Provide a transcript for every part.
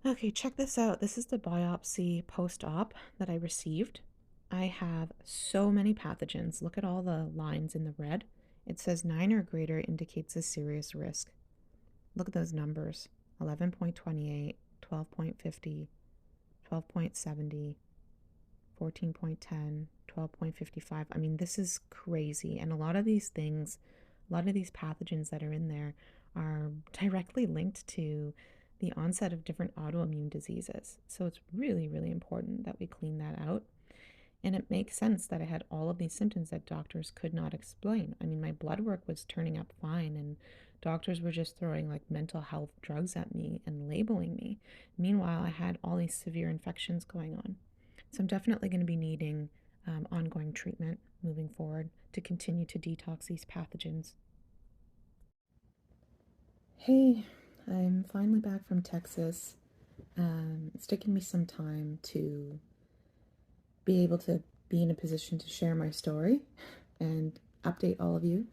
Okay, check this out. This is the biopsy post-op that I received. I have so many pathogens. Look at all the lines in the red. It says 9 or greater indicates a serious risk. Look at those numbers: 11.28, 12.50, 12.70, 14.10, 12.55. I mean, this is crazy. And a lot of these things, a lot of these pathogens that are in there are directly linked to the onset of different autoimmune diseases. So it's really, really important that we clean that out. And it makes sense that I had all of these symptoms that doctors could not explain. I mean, my blood work was turning up fine, and doctors were just throwing like mental health drugs at me and labeling me. Meanwhile, I had all these severe infections going on. So I'm definitely going to be needing ongoing treatment moving forward to continue to detox these pathogens. Hey, I'm finally back from Texas. It's taken me some time to be able to be in a position to share my story and update all of you.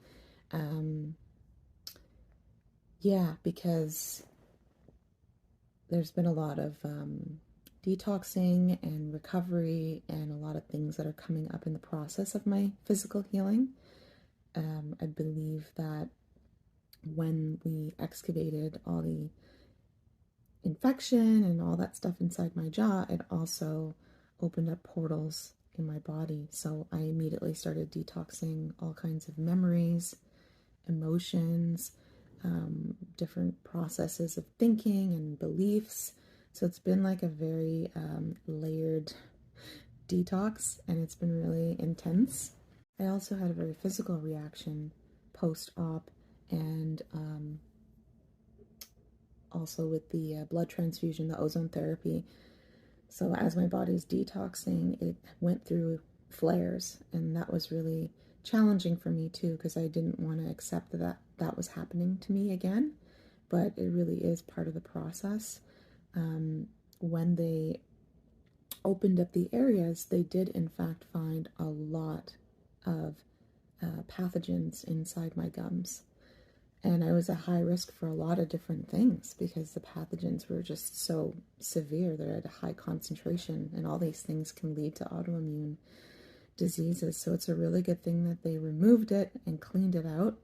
Um, yeah, because there's been a lot of detoxing and recovery and a lot of things that are coming up in the process of my physical healing. I believe that when we excavated all the infection and all that stuff inside my jaw, it also opened up portals in my body. So I immediately started detoxing all kinds of memories, emotions, different processes of thinking and beliefs. So it's been like a very layered detox, and it's been really intense. I also had a very physical reaction post op, and also with the blood transfusion, the ozone therapy. So as my body's detoxing, it went through flares, and that was really challenging for me too, because I didn't want to accept that that was happening to me again. But it really is part of the process. When they opened up the areas, they did in fact find a lot of pathogens inside my gums. And I was at high risk for a lot of different things because the pathogens were just so severe. They're at a high concentration, and all these things can lead to autoimmune diseases. So it's a really good thing that they removed it and cleaned it out.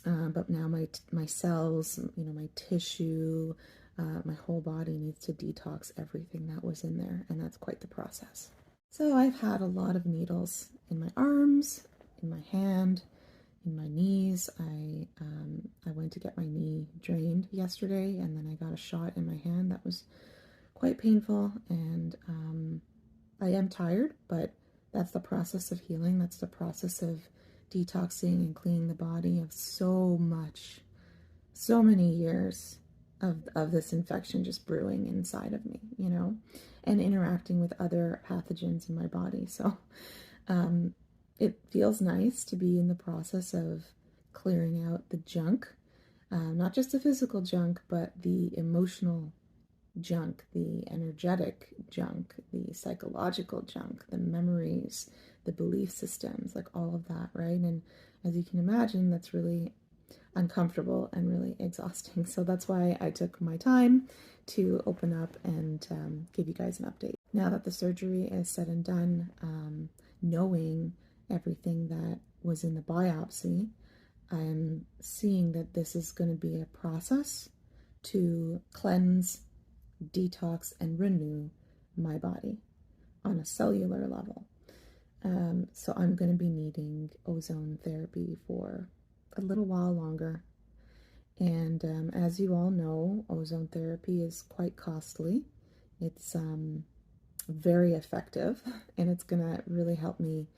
But now my cells, my tissue, my whole body needs to detox everything that was in there, and that's quite the process. So I've had a lot of needles in my arms, in my hand, in my knees. I went to get my knee drained yesterday, and then I got a shot in my hand that was quite painful. And I am tired, but that's the process of healing. That's the process of detoxing and cleaning the body of so many years of this infection just brewing inside of me, and interacting with other pathogens in my body. So it feels nice to be in the process of clearing out the junk, not just the physical junk, but the emotional junk, the energetic junk, the psychological junk, the memories, the belief systems, like all of that, right? And as you can imagine, that's really uncomfortable and really exhausting. So that's why I took my time to open up and give you guys an update. Now that the surgery is said and done, knowing everything that was in the biopsy, I'm seeing that this is going to be a process to cleanse, detox, and renew my body on a cellular level. So I'm going to be needing ozone therapy for a little while longer. And as you all know, ozone therapy is quite costly. It's very effective, and it's going to really help me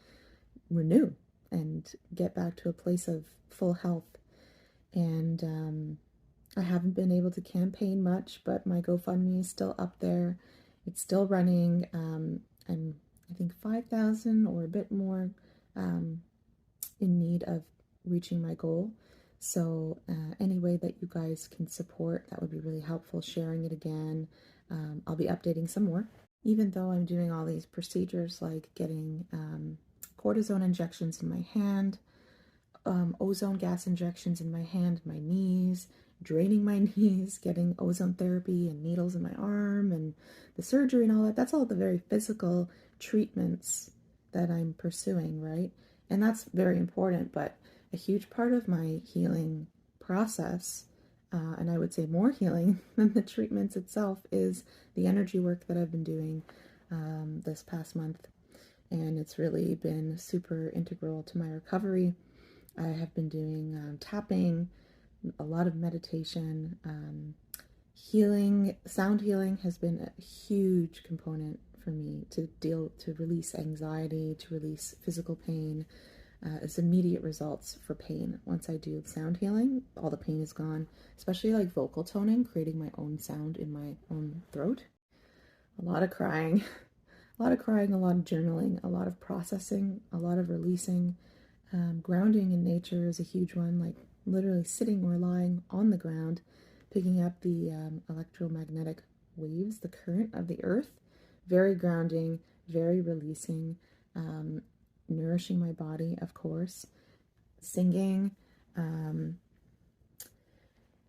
renew and get back to a place of full health. And I haven't been able to campaign much, but my GoFundMe is still up there. It's still running. I'm, I think, 5,000 or a bit more in need of reaching my goal. So any way that you guys can support, that would be really helpful. Sharing it again. I'll be updating some more. Even though I'm doing all these procedures like getting cortisone injections in my hand, ozone gas injections in my hand, my knees, draining my knees, getting ozone therapy and needles in my arm and the surgery and all that. That's all the very physical treatments that I'm pursuing, right? And that's very important, but a huge part of my healing process, and I would say more healing than the treatments itself, is the energy work that I've been doing this past month. And it's really been super integral to my recovery. I have been doing tapping, a lot of meditation, healing. Sound healing has been a huge component for me to release anxiety, to release physical pain. It's immediate results for pain. Once I do sound healing, all the pain is gone, especially like vocal toning, creating my own sound in my own throat. A lot of crying, a lot of crying, a lot of journaling, a lot of processing, a lot of releasing. Grounding in nature is a huge one, like literally sitting or lying on the ground, picking up the electromagnetic waves, the current of the earth. Very grounding, very releasing, nourishing my body, of course. Singing.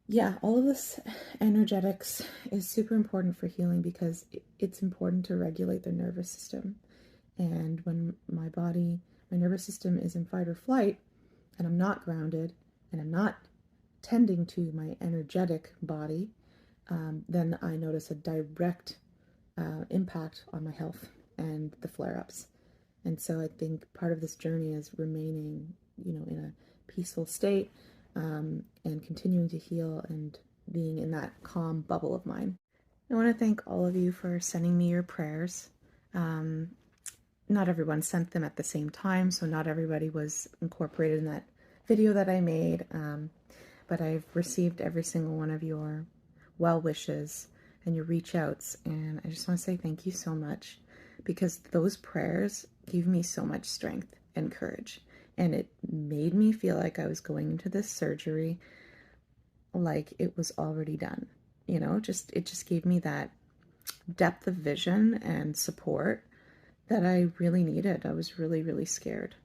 Yeah, all of this energetics is super important for healing because it's important to regulate the nervous system. And when my nervous system is in fight or flight, and I'm not grounded, and I'm not tending to my energetic body, then I notice a direct impact on my health and the flare-ups. And so I think part of this journey is remaining, in a peaceful state, and continuing to heal and being in that calm bubble of mine. I want to thank all of you for sending me your prayers. Not everyone sent them at the same time, so not everybody was incorporated in that video that I made, but I've received every single one of your well wishes and your reach outs, and I just want to say thank you so much, because those prayers gave me so much strength and courage, and it made me feel like I was going into this surgery like it was already done. It just gave me that depth of vision and support that I really needed. I was really, really scared.